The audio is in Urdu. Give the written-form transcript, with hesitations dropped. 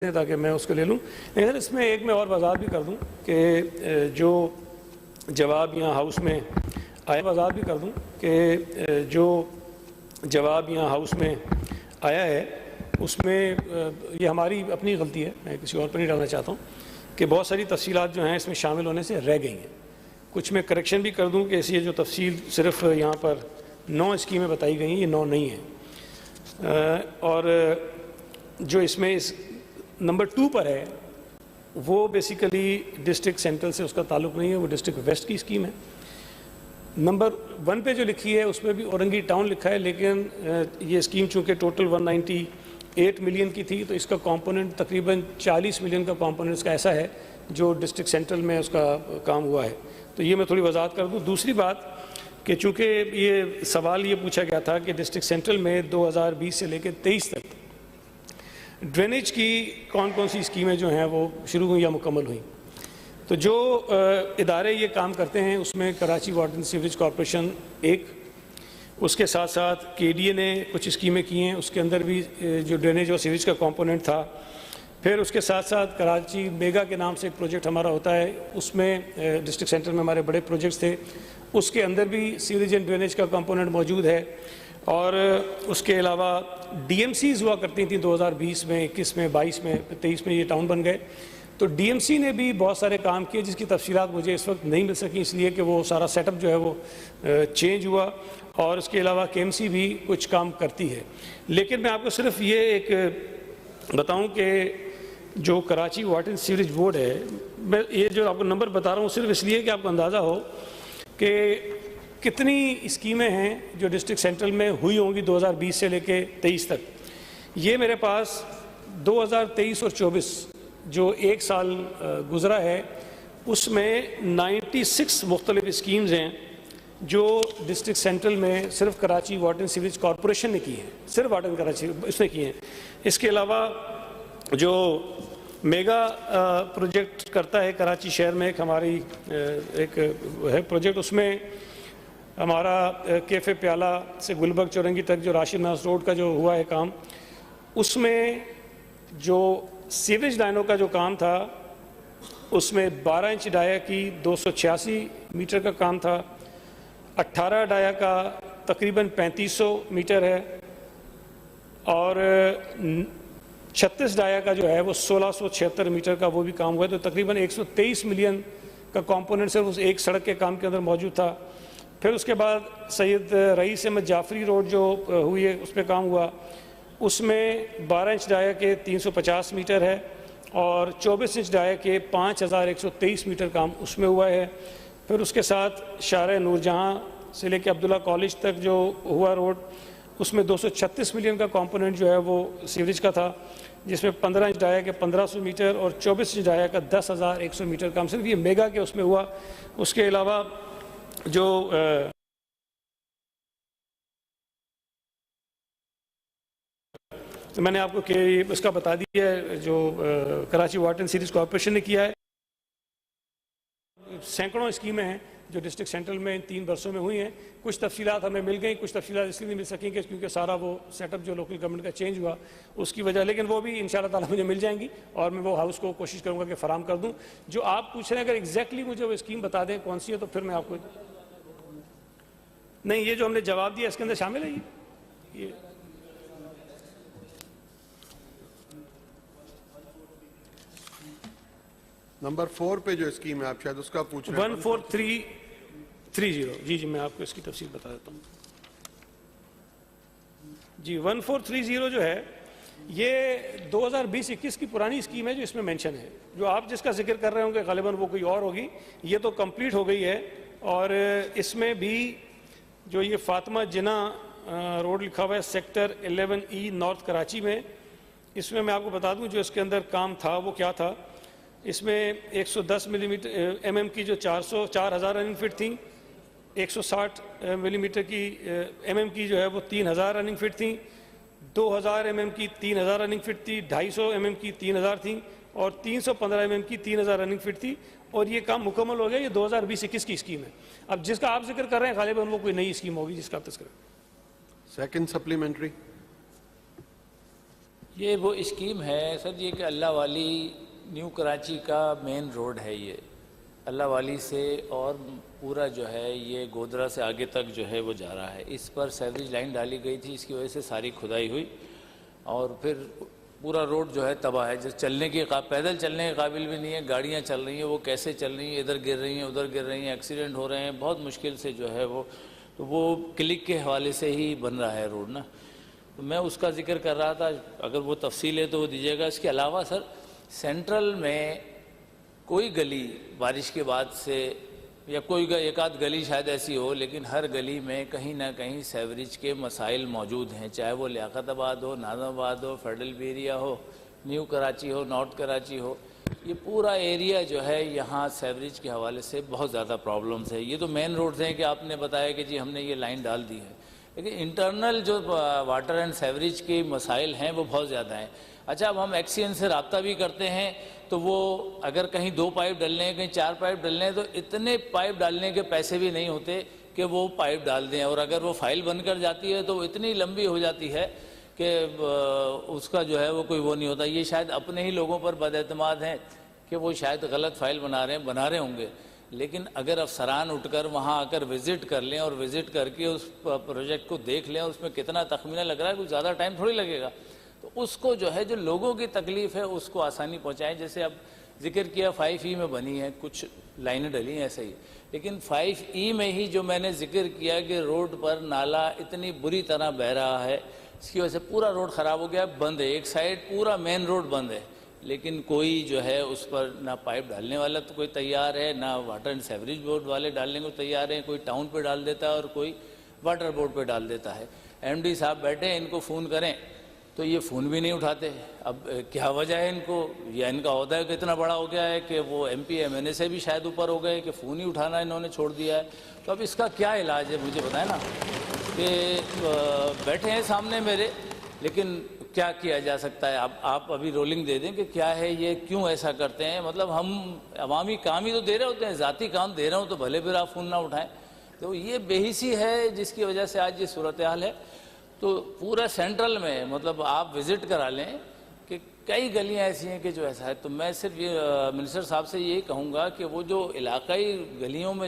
تاکہ میں اس کو لے لوں. لیکن اس میں ایک میں اور وضاحت بھی کر دوں کہ جو جواب یہاں ہاؤس میں آیا ہے اس میں یہ ہماری اپنی غلطی ہے, میں کسی اور پر نہیں ڈالنا چاہتا ہوں کہ بہت ساری تفصیلات جو ہیں اس میں شامل ہونے سے رہ گئی ہیں. کچھ میں کریکشن بھی کر دوں کہ اس یہ جو تفصیل صرف یہاں پر 9 اسکیمیں بتائی گئی ہیں, یہ 9 نہیں ہیں. اور جو اس میں اس نمبر 2 پر ہے وہ بیسیکلی ڈسٹرکٹ سینٹرل سے اس کا تعلق نہیں ہے, وہ ڈسٹرکٹ ویسٹ کی اسکیم ہے. نمبر 1 پہ جو لکھی ہے اس میں بھی اورنگی ٹاؤن لکھا ہے, لیکن یہ اسکیم چونکہ ٹوٹل 198 ملین کی تھی تو اس کا کمپوننٹ تقریباً 40 ملین کا کمپوننٹ اس کا ایسا ہے جو ڈسٹرکٹ سینٹرل میں اس کا کام ہوا ہے. تو یہ میں تھوڑی وضاحت کر دوں. دوسری بات کہ چونکہ یہ سوال یہ پوچھا گیا تھا کہ ڈسٹرکٹ سینٹرل میں 2020 سے لے کے 23 تک ڈرینیج کی کون کون سی اسکیمیں جو ہیں وہ شروع ہوئیں یا مکمل ہوئیں. تو جو ادارے یہ کام کرتے ہیں اس میں Karachi water and sewerage corporation ایک, اس کے ساتھ ساتھ کے ڈی اے نے کچھ اسکیمیں کی ہیں, اس کے اندر بھی جو ڈرینیج اور سیوریج کا کمپوننٹ تھا. پھر اس کے ساتھ ساتھ کراچی میگا کے نام سے ایک پروجیکٹ ہمارا ہوتا ہے, اس میں ڈسٹرکٹ سینٹر میں ہمارے بڑے پروجیکٹس تھے, اس کے اندر بھی سیوریج اینڈ ڈرینیج کا کمپوننٹ موجود ہے. اور اس کے علاوہ ڈی ایم سیز ہوا کرتی تھیں 2020 میں, 21 میں, 22 میں, 23 میں یہ ٹاؤن بن گئے. تو ڈی ایم سی نے بھی بہت سارے کام کیے جس کی تفصیلات مجھے اس وقت نہیں مل سکیں, اس لیے کہ وہ سارا سیٹ اپ جو ہے وہ چینج ہوا. اور اس کے علاوہ کے ایم سی بھی کچھ کام کرتی ہے. لیکن میں آپ کو صرف یہ ایک بتاؤں کہ جو Karachi water and sewerage board ہے, میں یہ جو آپ کو نمبر بتا رہا ہوں صرف اس لیے کہ آپ کو اندازہ ہو کہ کتنی اسکیمیں ہیں جو ڈسٹرکٹ سینٹرل میں ہوئی ہوں گی 2020 سے لے کے 23 تک. یہ میرے پاس 2023 اور 24 جو ایک سال گزرا ہے اس میں 96 مختلف اسکیمز ہیں جو ڈسٹرکٹ سینٹرل میں صرف Karachi water and sewerage corporation نے کی ہیں, صرف واٹر کراچی اس نے کی ہیں. اس کے علاوہ جو میگا پروجیکٹ کرتا ہے کراچی شہر میں ایک ہماری ایک ہے پروجیکٹ, اس میں ہمارا کیفے پیالہ سے گلبرگ چورنگی تک جو راشد ناز روڈ کا جو ہوا ہے کام, اس میں جو سیوریج لائنوں کا جو کام تھا اس میں 12 انچ ڈایا کی 286 میٹر کا کام تھا, 18 ڈایا کا تقریباً 3500 میٹر ہے, اور 36 ڈایا کا جو ہے وہ 1676 میٹر کا وہ بھی کام ہوا ہے. تو تقریباً 123 ملین کا کمپوننٹ صرف اس ایک سڑک کے کام کے اندر موجود تھا. پھر اس کے بعد سید رئیس احمد جعفری روڈ جو ہوئی ہے اس پہ کام ہوا, اس میں 12 انچ ڈایا کے 350 میٹر ہے اور 24 انچ ڈایا کے 5123 میٹر کام اس میں ہوا ہے. پھر اس کے ساتھ شارع نور جہاں سے لے کے عبداللہ کالج تک جو ہوا روڈ, اس میں 236 ملین کا کمپوننٹ جو ہے وہ سیوریج کا تھا, جس میں 15 انچ ڈایا کے 1500 میٹر اور 24 انچ ڈایا کا 10,100 میٹر کام صرف یہ میگا کے اس میں ہوا. اس کے علاوہ جو میں نے آپ کو کہ اس کا بتا دیا ہے جو Karachi water and sewerage corporation نے کیا ہے, سینکڑوں اسکیمیں ہیں جو ڈسٹرکٹ سینٹرل میں ان 3 برسوں میں ہوئی ہیں. کچھ تفصیلات ہمیں مل گئیں, کچھ تفصیلات اس لیے نہیں مل سکیں کہ کیونکہ سارا وہ سیٹ اپ جو لوکل گورنمنٹ کا چینج ہوا اس کی وجہ, لیکن وہ بھی انشاءاللہ تعالیٰ مجھے مل جائیں گی اور میں وہ ہاؤس کو کوشش کروں گا کہ فراہم کر دوں. جو آپ پوچھ رہے ہیں اگر ایگزیکٹلی مجھے وہ اسکیم بتا دیں کون سی ہے تو پھر میں آپ کو نہیں, یہ جو ہم نے جواب دیا اس کے اندر شامل ہے. یہ نمبر 4 پہ جو اسکیم ہے آپ شاید اس کا پوچھ رہے ہیں. 14330 جی میں آپ کو اس کی تفصیل بتا دیتا ہوں. جی 1430 جو ہے یہ 2020-21 کی پرانی اسکیم ہے جو اس میں مینشن ہے. جو آپ جس کا ذکر کر رہے ہوں گے غالباً وہ کوئی اور ہوگی, یہ تو کمپلیٹ ہو گئی ہے. اور اس میں بھی جو یہ فاطمہ جناح روڈ لکھا ہوا ہے سیکٹر 11E نارتھ کراچی میں, اس میں آپ کو بتا دوں جو اس کے اندر کام تھا وہ کیا تھا. اس میں 110 ملی میٹر ایم ایم کی جو 4000 رننگ فٹ تھیں, 160 ملی میٹر کی ایم ایم کی جو ہے وہ 3000 رننگ فٹ تھیں, 2000 ایم ایم کی 3000 رننگ فٹ تھی, 250 ایم ایم کی 3000 تھیں اور 315 ایم ایم کی 3000 رننگ فٹ تھی. اور یہ کام مکمل ہو گیا. یہ 2020-21 کی اسکیم ہے. اب جس کا آپ ذکر کر رہے ہیں غالباً وہ کوئی نئی اسکیم ہوگی جس کا آپ تذکر. سیکنڈ سپلیمنٹری یہ وہ اسکیم ہے سر یہ کہ اللہ والی نیو کراچی کا مین روڈ ہے یہ اللہ والی سے اور پورا جو ہے یہ گودرا سے آگے تک جو ہے وہ جا رہا ہے. اس پر سیوریج لائن ڈالی گئی تھی, اس کی وجہ سے ساری کھدائی ہوئی اور پھر پورا روڈ جو ہے تباہ ہے. جو چلنے کی پیدل چلنے کے قابل بھی نہیں ہے, گاڑیاں چل رہی ہیں وہ کیسے چل رہی ہیں, ادھر گر رہی ہیں ادھر گر رہی ہیں, ایکسیڈنٹ ہو رہے ہیں, بہت مشکل سے جو ہے وہ کلک کے حوالے سے ہی بن رہا ہے روڈ نا. تو میں اس کا ذکر کر رہا تھا, اگر وہ تفصیل ہے تو وہ دیجیے گا. اس کے علاوہ سر سینٹرل میں کوئی گلی بارش کے بعد سے یا کوئی ایک آدھ گلی شاید ایسی ہو, لیکن ہر گلی میں کہیں نہ کہیں سیوریج کے مسائل موجود ہیں, چاہے وہ لیاقت آباد ہو, ناظم آباد ہو, فیڈرل ایریا ہو, نیو کراچی ہو, نارتھ کراچی ہو. یہ پورا ایریا جو ہے یہاں سیوریج کے حوالے سے بہت زیادہ پرابلمز ہے. یہ تو مین روڈز ہیں کہ آپ نے بتایا کہ جی ہم نے یہ لائن ڈال دی ہے, لیکن انٹرنل جو واٹر اینڈ سیوریج کے مسائل ہیں وہ بہت زیادہ ہیں. اچھا اب ہم ایکسین سے رابطہ بھی کرتے ہیں تو وہ اگر کہیں 2 پائپ ڈلنے ہیں, کہیں 4 پائپ ڈلنے ہیں, تو اتنے پائپ ڈالنے کے پیسے بھی نہیں ہوتے کہ وہ پائپ ڈال دیں. اور اگر وہ فائل بن کر جاتی ہے تو وہ اتنی لمبی ہو جاتی ہے کہ اس کا جو ہے وہ کوئی وہ نہیں ہوتا. یہ شاید اپنے ہی لوگوں پر بد اعتماد ہیں کہ وہ شاید غلط فائل بنا رہے ہوں گے, لیکن اگر افسران اٹھ کر وہاں آ کر وزٹ کر لیں اور وزٹ کر کے اس پروجیکٹ کو دیکھ لیں اور اس میں کتنا تخمینہ لگ رہا ہے, کچھ زیادہ ٹائم تھوڑی لگے گا. تو اس کو جو ہے جو لوگوں کی تکلیف ہے اس کو آسانی پہنچائیں. جیسے اب ذکر کیا 5E میں بنی ہے, کچھ لائنیں ڈلی ہیں ایسے ہی, لیکن 5E میں ہی جو میں نے ذکر کیا کہ روڈ پر نالا اتنی بری طرح بہہ رہا ہے, اس کی وجہ سے پورا روڈ خراب ہو گیا, بند ہے. ایک سائڈ پورا مین روڈ بند ہے, لیکن کوئی جو ہے اس پر نہ پائپ ڈالنے والا تو کوئی تیار ہے, نہ واٹر اینڈ سیوریج بورڈ والے ڈالنے کو تیار ہیں. کوئی ٹاؤن پہ ڈال دیتا ہے اور کوئی واٹر بورڈ پہ ڈال دیتا ہے. MD صاحب بیٹھے ہیں, ان کو فون کریں تو یہ فون بھی نہیں اٹھاتے. اب کیا وجہ ہے ان کو, یا ان کا عہدہ کہ اتنا بڑا ہو گیا ہے کہ وہ MP MNA سے بھی شاید اوپر ہو گئے کہ فون ہی اٹھانا انہوں نے چھوڑ دیا ہے. تو اب اس کا کیا علاج ہے مجھے بتائیں نا, کہ بیٹھے ہیں سامنے میرے, لیکن کیا کیا جا سکتا ہے. آپ ابھی رولنگ دے دیں کہ کیا ہے یہ, کیوں ایسا کرتے ہیں. مطلب ہم عوامی کام ہی تو دے رہے ہوتے ہیں, ذاتی کام دے رہے ہوں تو بھلے پھر آپ فون نہ اٹھائیں. تو یہ بے حسی ہے جس کی وجہ سے آج یہ صورتحال ہے. تو پورا سینٹرل میں مطلب آپ وزٹ کرا لیں کہ کئی گلیاں ایسی ہیں کہ جو ایسا ہے. تو میں صرف یہ منسٹر صاحب سے یہی کہوں گا کہ وہ جو علاقائی گلیوں میں جو